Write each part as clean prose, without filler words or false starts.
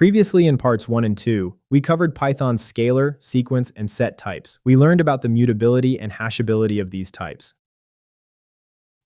Previously in parts 1 and 2, we covered Python's scalar, sequence, and set types. We learned about the mutability and hashability of these types.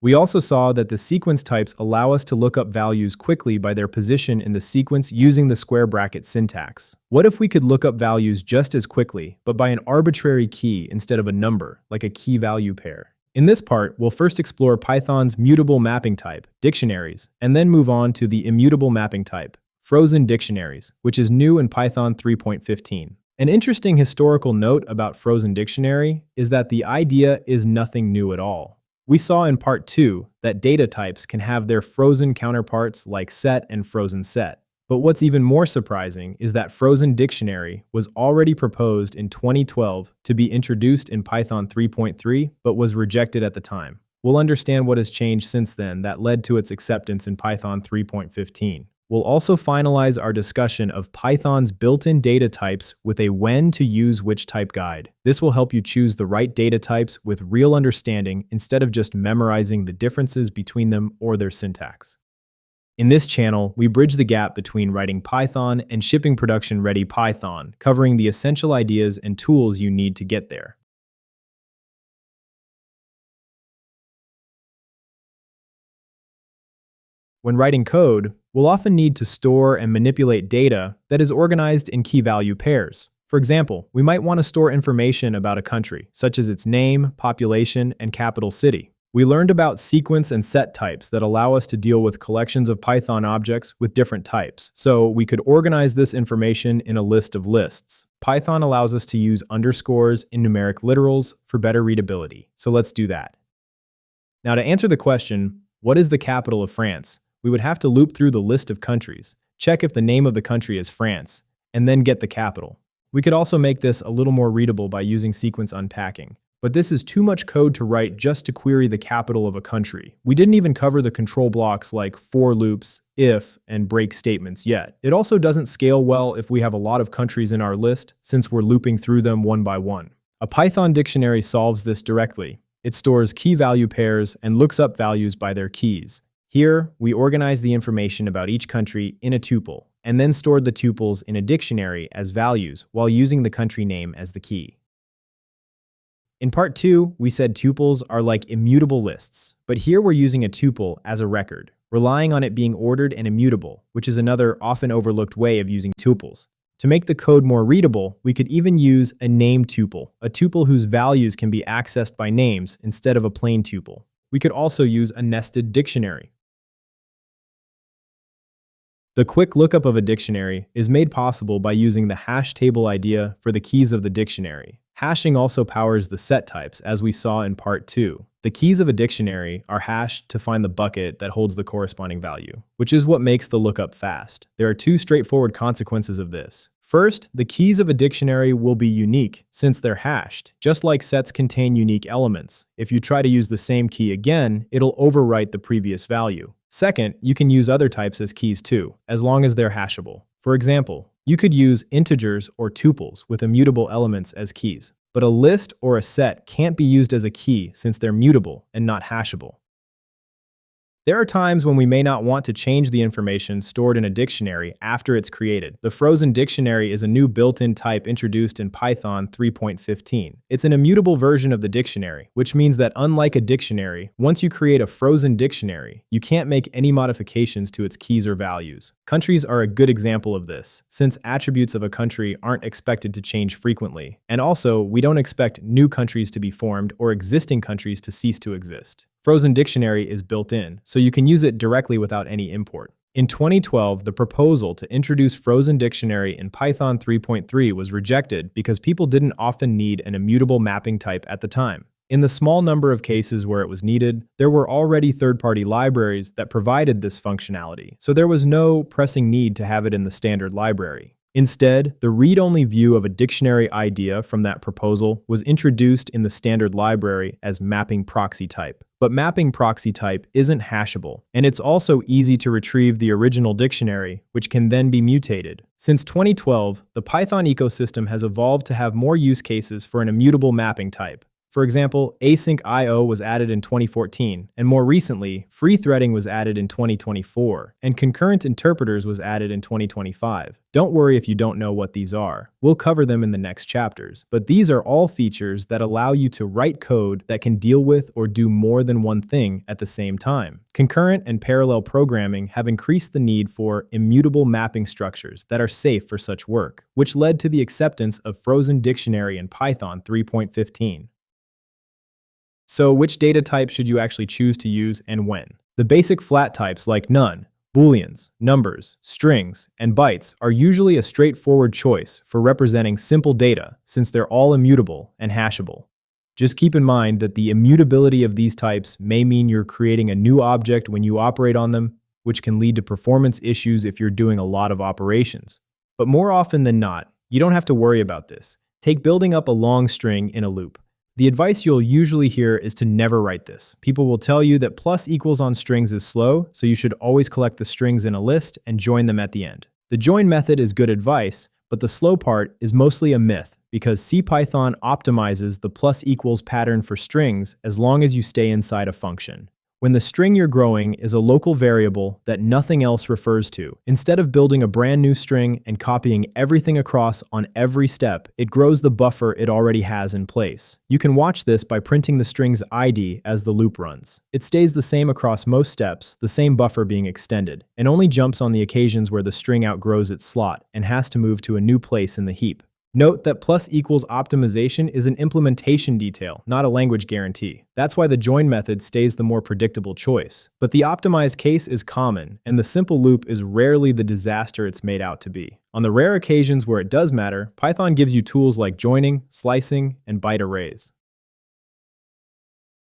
We also saw that the sequence types allow us to look up values quickly by their position in the sequence using the square bracket syntax. What if we could look up values just as quickly, but by an arbitrary key instead of a number, like a key-value pair? In this part, we'll first explore Python's mutable mapping type, dictionaries, and then move on to the immutable mapping type, frozen dictionaries, which is new in Python 3.15. An interesting historical note about frozen dictionary is that the idea is nothing new at all. We saw in part 2 that data types can have their frozen counterparts like set and frozen set. But what's even more surprising is that frozen dictionary was already proposed in 2012 to be introduced in Python 3.3, but was rejected at the time. We'll understand what has changed since then that led to its acceptance in Python 3.15. We'll also finalize our discussion of Python's built-in data types with a when to use which type guide. This will help you choose the right data types with real understanding instead of just memorizing the differences between them or their syntax. In this channel, we bridge the gap between writing Python and shipping production-ready Python, covering the essential ideas and tools you need to get there. When writing code, we'll often need to store and manipulate data that is organized in key-value pairs. For example, we might want to store information about a country, such as its name, population, and capital city. We learned about sequence and set types that allow us to deal with collections of Python objects with different types, so we could organize this information in a list of lists. Python allows us to use underscores in numeric literals for better readability, so let's do that. Now to answer the question, what is the capital of France? We would have to loop through the list of countries, check if the name of the country is France, and then get the capital. We could also make this a little more readable by using sequence unpacking. But this is too much code to write just to query the capital of a country. We didn't even cover the control blocks like for loops, if, and break statements yet. It also doesn't scale well if we have a lot of countries in our list, since we're looping through them one by one. A Python dictionary solves this directly. It stores key-value pairs and looks up values by their keys. Here, we organize the information about each country in a tuple, and then stored the tuples in a dictionary as values while using the country name as the key. In part 2, we said tuples are like immutable lists, but here we're using a tuple as a record, relying on it being ordered and immutable, which is another often overlooked way of using tuples. To make the code more readable, we could even use a name tuple, a tuple whose values can be accessed by names instead of a plain tuple. We could also use a nested dictionary. The quick lookup of a dictionary is made possible by using the hash table idea for the keys of the dictionary. Hashing also powers the set types, as we saw in part 2. The keys of a dictionary are hashed to find the bucket that holds the corresponding value, which is what makes the lookup fast. There are two straightforward consequences of this. First, the keys of a dictionary will be unique since they're hashed, just like sets contain unique elements. If you try to use the same key again, it'll overwrite the previous value. Second, you can use other types as keys too, as long as they're hashable. For example, you could use integers or tuples with immutable elements as keys, but a list or a set can't be used as a key since they're mutable and not hashable. There are times when we may not want to change the information stored in a dictionary after it's created. The frozen dictionary is a new built-in type introduced in Python 3.15. It's an immutable version of the dictionary, which means that unlike a dictionary, once you create a frozen dictionary, you can't make any modifications to its keys or values. Countries are a good example of this, since attributes of a country aren't expected to change frequently. And also, we don't expect new countries to be formed or existing countries to cease to exist. Frozen dictionary is built in, so you can use it directly without any import. In 2012, the proposal to introduce frozen dictionary in Python 3.3 was rejected because people didn't often need an immutable mapping type at the time. In the small number of cases where it was needed, there were already third-party libraries that provided this functionality, so there was no pressing need to have it in the standard library. Instead, the read-only view of a dictionary idea from that proposal was introduced in the standard library as mapping proxy type. But mapping proxy type isn't hashable, and it's also easy to retrieve the original dictionary, which can then be mutated. Since 2012, the Python ecosystem has evolved to have more use cases for an immutable mapping type. For example, async I/O was added in 2014, and more recently, free threading was added in 2024, and concurrent interpreters was added in 2025. Don't worry if you don't know what these are. We'll cover them in the next chapters, but these are all features that allow you to write code that can deal with or do more than one thing at the same time. Concurrent and parallel programming have increased the need for immutable mapping structures that are safe for such work, which led to the acceptance of frozen dictionary in Python 3.15. So which data type should you actually choose to use and when? The basic flat types like none, booleans, numbers, strings, and bytes are usually a straightforward choice for representing simple data since they're all immutable and hashable. Just keep in mind that the immutability of these types may mean you're creating a new object when you operate on them, which can lead to performance issues if you're doing a lot of operations. But more often than not, you don't have to worry about this. Take building up a long string in a loop. The advice you'll usually hear is to never write this. People will tell you that plus equals on strings is slow, so you should always collect the strings in a list and join them at the end. The join method is good advice, but the slow part is mostly a myth because CPython optimizes the plus equals pattern for strings as long as you stay inside a function. When the string you're growing is a local variable that nothing else refers to, instead of building a brand new string and copying everything across on every step, it grows the buffer it already has in place. You can watch this by printing the string's ID as the loop runs. It stays the same across most steps, the same buffer being extended, and only jumps on the occasions where the string outgrows its slot and has to move to a new place in the heap. Note that plus equals optimization is an implementation detail, not a language guarantee. That's why the join method stays the more predictable choice. But the optimized case is common, and the simple loop is rarely the disaster it's made out to be. On the rare occasions where it does matter, Python gives you tools like joining, slicing, and byte arrays.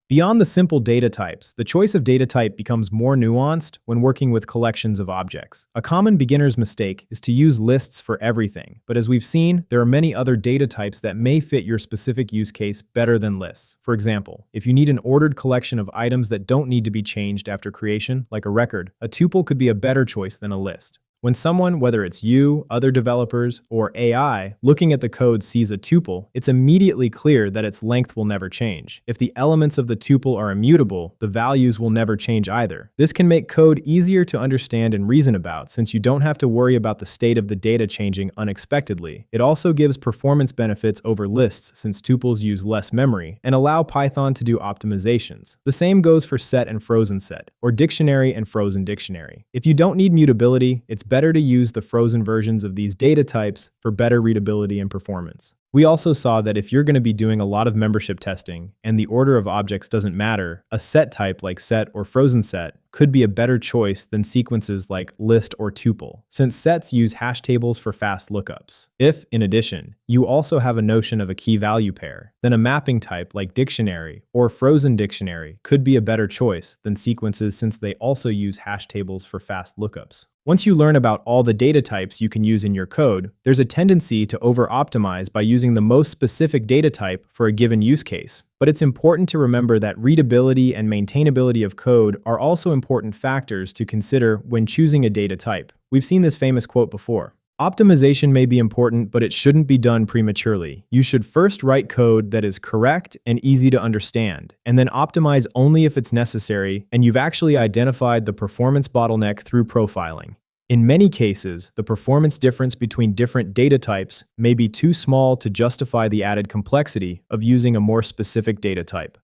Beyond the simple data types, the choice of data type becomes more nuanced when working with collections of objects. A common beginner's mistake is to use lists for everything, but as we've seen, there are many other data types that may fit your specific use case better than lists. For example, if you need an ordered collection of items that don't need to be changed after creation, like a record, a tuple could be a better choice than a list. When someone, whether it's you, other developers, or AI, looking at the code sees a tuple, it's immediately clear that its length will never change. If the elements of the tuple are immutable, the values will never change either. This can make code easier to understand and reason about since you don't have to worry about the state of the data changing unexpectedly. It also gives performance benefits over lists since tuples use less memory and allow Python to do optimizations. The same goes for set and frozen set, or dictionary and frozen dictionary. If you don't need mutability, it's better to use the frozen versions of these data types for better readability and performance. We also saw that if you're going to be doing a lot of membership testing and the order of objects doesn't matter, a set type like set or frozen set could be a better choice than sequences like list or tuple, since sets use hash tables for fast lookups. If, in addition, you also have a notion of a key-value pair, then a mapping type like dictionary or frozen dictionary could be a better choice than sequences since they also use hash tables for fast lookups. Once you learn about all the data types you can use in your code, there's a tendency to over-optimize by using the most specific data type for a given use case. But it's important to remember that readability and maintainability of code are also important factors to consider when choosing a data type. We've seen this famous quote before. Optimization may be important, but it shouldn't be done prematurely. You should first write code that is correct and easy to understand, and then optimize only if it's necessary and you've actually identified the performance bottleneck through profiling. In many cases, the performance difference between different data types may be too small to justify the added complexity of using a more specific data type.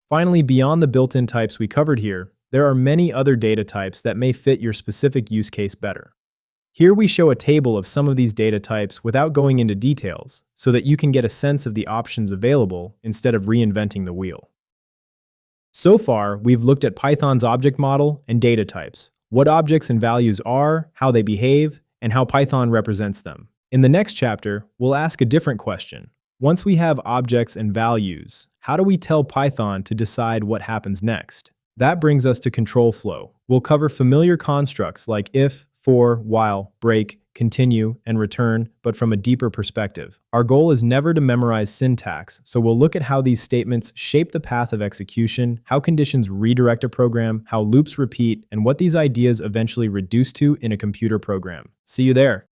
Finally, beyond the built-in types we covered here, there are many other data types that may fit your specific use case better. Here we show a table of some of these data types without going into details, so that you can get a sense of the options available instead of reinventing the wheel. So far, we've looked at Python's object model and data types, what objects and values are, how they behave, and how Python represents them. In the next chapter, we'll ask a different question. Once we have objects and values, how do we tell Python to decide what happens next? That brings us to control flow. We'll cover familiar constructs like if, for, while, break, continue, and return, but from a deeper perspective. Our goal is never to memorize syntax, so we'll look at how these statements shape the path of execution, how conditions redirect a program, how loops repeat, and what these ideas eventually reduce to in a computer program. See you there.